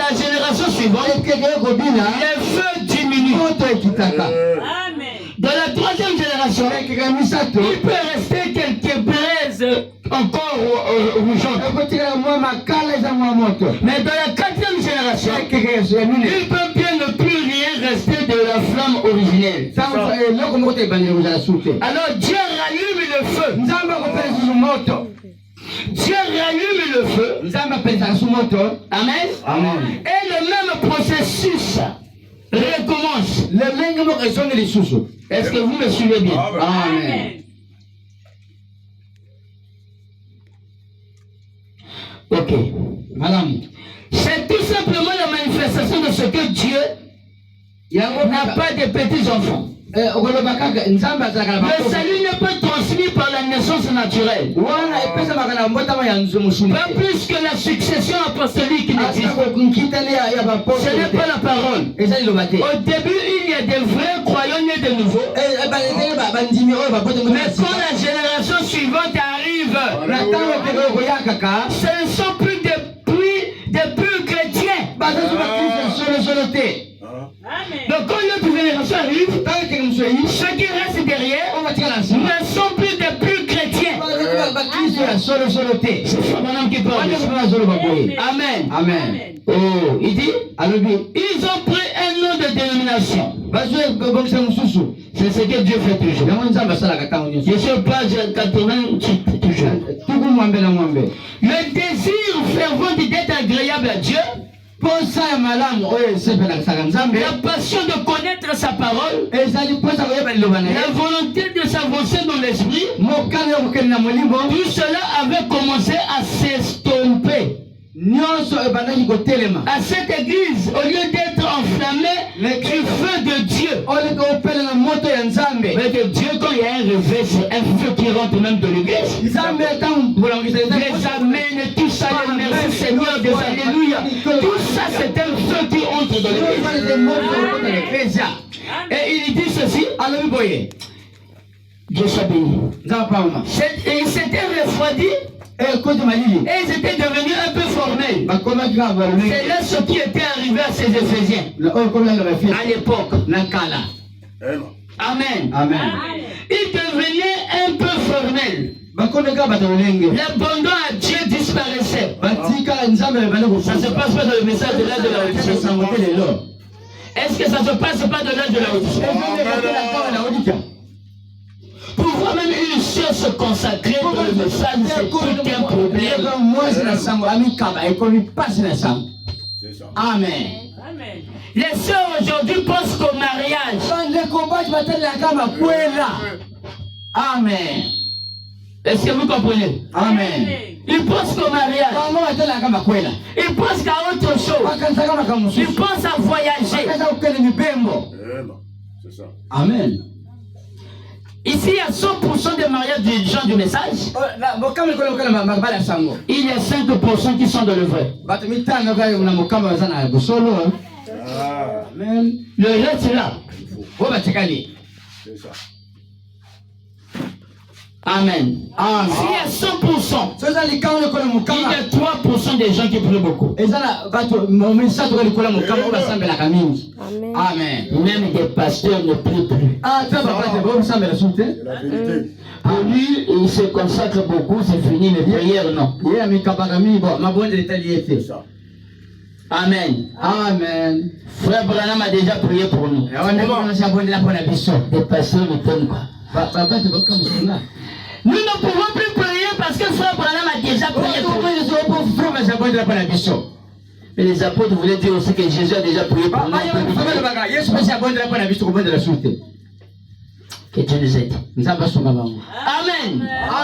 la génération suivante, les feux diminuent. Amen. Dans la troisième génération, il peut rester quelques braises encore rougeantes. Mais dans la quatrième génération, il peut bien ne plus rien rester de la flamme originelle. Alors Dieu rallume le feu. Dieu rallume le feu. Amen. Amen. Et le même processus recommence. Est-ce que vous me suivez bien? Amen. Ok. Madame. C'est tout simplement la manifestation de ce que Dieu n'a pas de petits-enfants. Le salut n'est pas transmis par la naissance naturelle. Pas plus que la succession apostolique qui n'existe. Ce n'est pas la parole. Au début, il y a des vrais croyants nés de nouveau. Mais quand la génération suivante arrive, ce ne sont plus des purs chrétiens. Donc quand l'autre génération arrive, ceux qui restent derrière ne sont plus des purs chrétiens. C'est mon homme qui parle. Amen. Amen. Oh, il dit, ils ont pris un nom de dénomination. C'est ce que Dieu fait toujours. Je suis au page 88 toujours. Le désir fervent d'être agréable à Dieu, la passion de connaître sa parole, la volonté de s'avancer dans l'esprit, tout cela avait commencé à s'estomper. À cette église, au lieu d'être enflammé du feu de Dieu, mais que Dieu, quand il y a un réveil, c'est un feu qui rentre même de l'église. Les amène, tout ça, les merci Seigneur, des alléluia. Tout ça, c'est un feu qui entre dans l'église. Et il dit ceci, Dieu soit béni. Et c'était refroidi. Et ils étaient devenus un peu formels. C'est là ce qui était arrivé à ces Éphésiens à l'époque. Amen. Amen. Ils devenaient un peu formels. L'abandon à Dieu disparaissait. Ça ne se passe pas dans le message de l'âge de la Odyssée. Est-ce que ça ne se passe pas dans l'âge de la Odyssée? Pouvoir même une chose se consacrer dans le message, c'est tout un problème. Amen. Les sœurs aujourd'hui pensent qu'au mariage. Amen. Est-ce que vous comprenez? Amen. Ils pensent qu'au mariage. Ils pensent qu'à autre chose. Ils pensent à voyager. C'est ça. Amen. Ici, il y a 100% des mariages des gens du message. Il y a 5% qui sont dans le vrai. Le reste est là. C'est ça. Amen. S'il y a 100%, il y a 3% des gens qui prient beaucoup. Amen. Même des pasteurs ne prient plus. Pour lui, il se consacre beaucoup, c'est fini, mais prières non. Amen. Amen. Frère Branham a déjà prié pour nous. Les pasteurs ne prennent pas. Nous ne pouvons plus prier parce que frère Branham a déjà prié pour nous. Mais les apôtres voulaient dire aussi que Jésus a déjà prié pour nous. Que Dieu nous aide. Amen.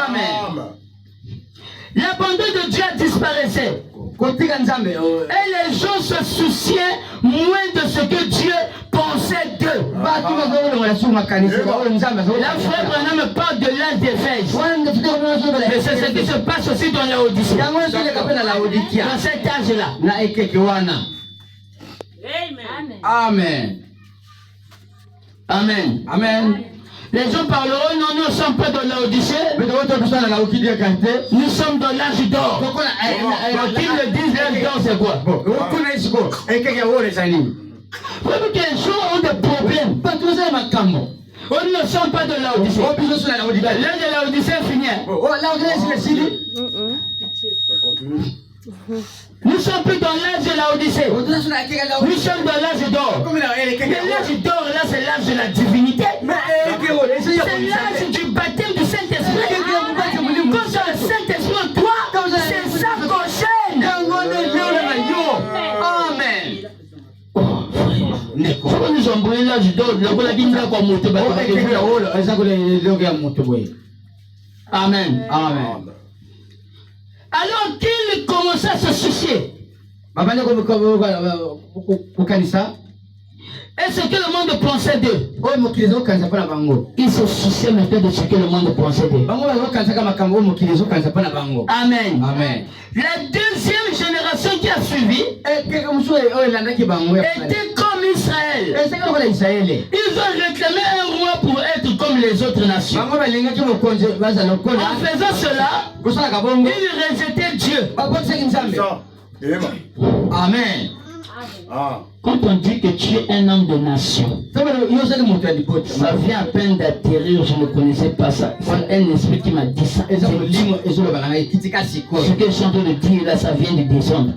Amen. L'abandon de Dieu a disparu. Et les gens se souciaient moins de ce que Dieu pensait d'eux. La frère Branham parle de l'âge d'Éphèse. Mais c'est ce qui se passe aussi dans la Odyssée. Dans cet âge-là. Amen. Amen. Amen. Les gens parleront, non, nous ne sommes pas dans la Odyssée. Nous sommes dans l'âge d'or. Quand ils le disent, l'âge d'or, c'est quoi? d'autres. Et quelqu'un d'autre, les amis. Vous voyez que les gens ont des problèmes. Pas tous les macambos. On ne sort pas de Laodicée. Oh, puis je suis là, on dit. L'âge de Laodicée est fini. Oh, là, on dit, c'est le Sidi. Nous ne sommes plus dans l'âge de Laodicée. On dit, c'est là, quelqu'un là. Nous sommes dans l'âge d'or. Comme il a Mais l'âge d'or, là, c'est l'âge de la divinité. Mais, C'est l'âge du baptême du Saint-Esprit. Quand j'ai le Saint-Esprit en toi, c'est ça qu'on chaîne. Amen. Pourquoi nous sommes brûlés l'âge d'or? Amen. Amen. Alors qu'il commença à se soucier. Et ce que le monde pensait d'eux. Il se souciait maintenant de ce que le monde pensait d'eux. Amen. Amen. La deuxième génération qui a suivi était comme Israël. Ils ont réclamé un roi pour être comme les autres nations. En faisant cela, ils rejetaient Dieu. Amen. Quand on dit que tu es un homme de nation, ça vient à peine d'atterrir, je ne connaissais pas ça. C'est un esprit qui m'a dit ça. Ce que je suis en train de dire là, ça vient de descendre.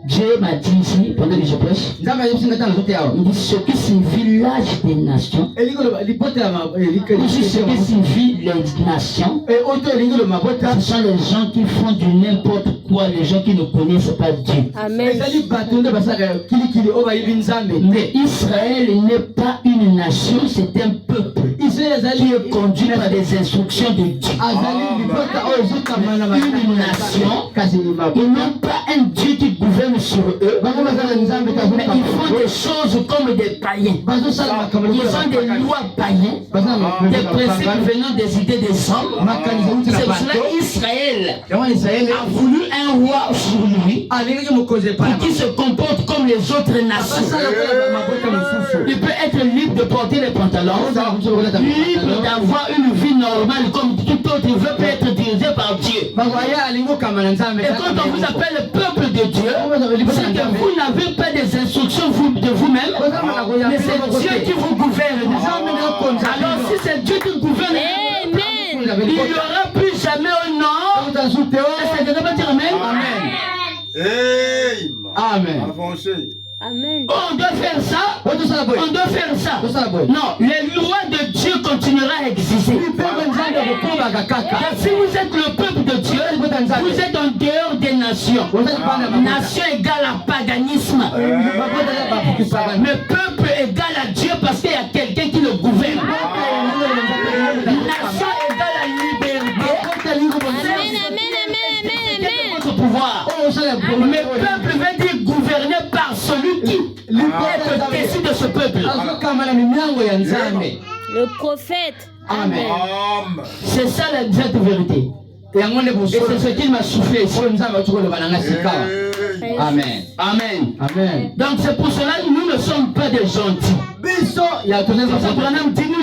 Dieu m'a dit ici, pendant que je prêche, il dit ce qui signifie l'âge des nations, ce qui signifie les nations, ce sont les gens qui font du n'importe quoi, les gens qui ne connaissent pas Dieu. Amen. Mais Israël n'est pas une nation, c'est un peuple qui est conduit par des instructions de Dieu. Une nation, ils n'ont pas un Dieu qui gouverne sur eux, mais ils font des choses comme des païens. Ils ont des lois païennes, des principes venant des idées des hommes. C'est pour cela qu'Israël a voulu un roi sur lui qui se comporte comme les autres nations. Il peut être libre de porter les pantalons, libre d'avoir une vie normale comme tout autre. Il veut être dirigé par Dieu. Et quand on vous appelle le peuple de Dieu, c'est que vous n'avez pas des instructions de vous-même, mais c'est Dieu qui vous gouverne. Alors si c'est Dieu qui gouverne, il n'y aura plus jamais un nom. Est-ce que tu peux dire Amen? Amen. Amen. On doit faire ça. On doit faire ça. Non, les lois de Dieu continueront à exister. Si vous êtes le peuple de Dieu, vous êtes en dehors des nations. Nation égale à paganisme. Mais peuple égale à Dieu parce qu'il y a quelqu'un qui le gouverne. Nation égale à liberté. Votre pouvoir. Mais peuple veut dire gouverné par celui qui est au-dessus de ce peuple. Le prophète. Amen. C'est ça l'exacte vérité. Et c'est ce qu'il m'a soufflé ici. Amen. Amen. Amen. Donc c'est pour cela que nous ne sommes pas des gentils. Nous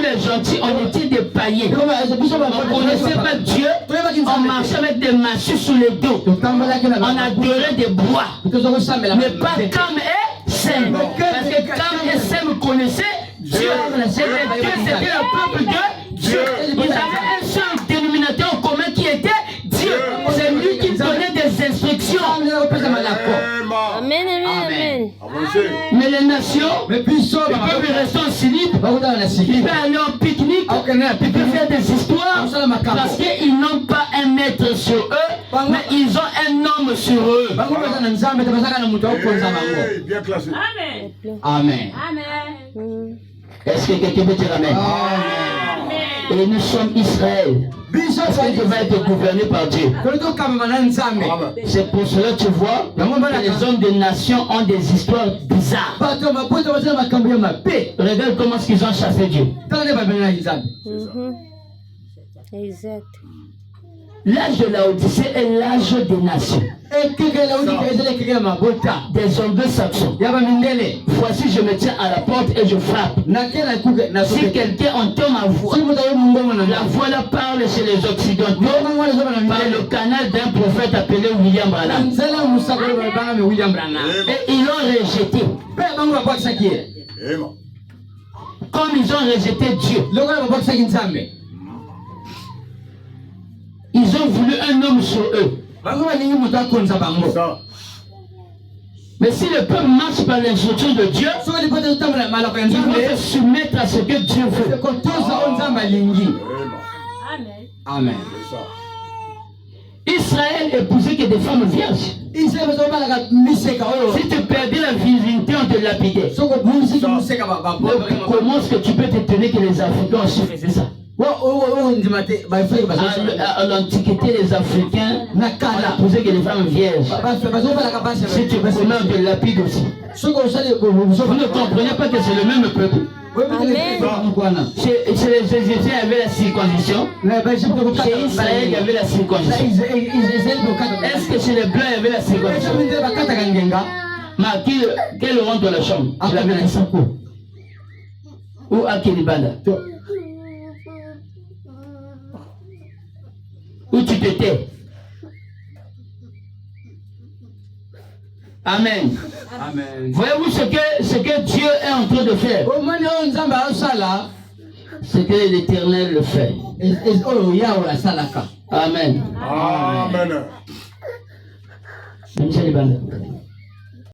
les gentils, on était des païens. On ne connaissait pas Dieu. On marchait avec des massifs sous les dos. On adorait des bois. Mais pas Cam et Sem. Parce que Cam et Sem connaissaient Dieu. C'était le peuple de Dieu. Ils avaient un seul dénominateur commun qui était Dieu. C'est lui qui donnait des instructions. Amen, amen, amen. Mais les nations, ils peuvent rester en slip, ils peuvent aller en pique-nique, ils peuvent faire des histoires, parce qu'ils n'ont pas un maître sur eux, mais ils ont un homme sur eux. Bien classé. Amen. Amen. Est-ce que quelqu'un peut dire Amen? Et nous sommes Israël. Parce que je vais être gouverné par Dieu. C'est pour cela que tu vois que les hommes des nations ont des histoires bizarres. Regarde comment ils ont chassé Dieu. Exact. L'âge de la Odyssée est l'âge des nations. Des anglo-saxons. Voici, je me tiens à la porte et je frappe. Si quelqu'un entend ma voix, la voix là parle chez les occidentaux par le canal d'un prophète appelé William Branham. Et ils l'ont rejeté. Comme ils ont rejeté Dieu. Ils ont voulu un homme sur eux. Mais si le peuple marche par l'instruction de Dieu, il va se soumettre à ce que Dieu veut. Amen. Israël épousait que des femmes vierges. Si tu perdais la virginité, on te lapidait. Comment est-ce que tu peux t'étonner que les Africains aussi faisaient ça? À l'Antiquité, les Africains épousaient que des femmes vierges. Si tu connais, on te lapide aussi. Vous ne comprenez pas que c'est le même peuple. Chez les Égyptiens, il y avait la circoncision. Chez Israël, il y avait la circoncision. Est-ce que chez les Blancs, il y avait la circoncision? Quel rentre dans la chambre? Tu l'avais dit ça ou à Kiribanda? Où tu t'étais? Amen. Amen. Voyez-vous ce que Dieu est en train de faire? Ce que l'Éternel le fait. Amen. Amen. Amen.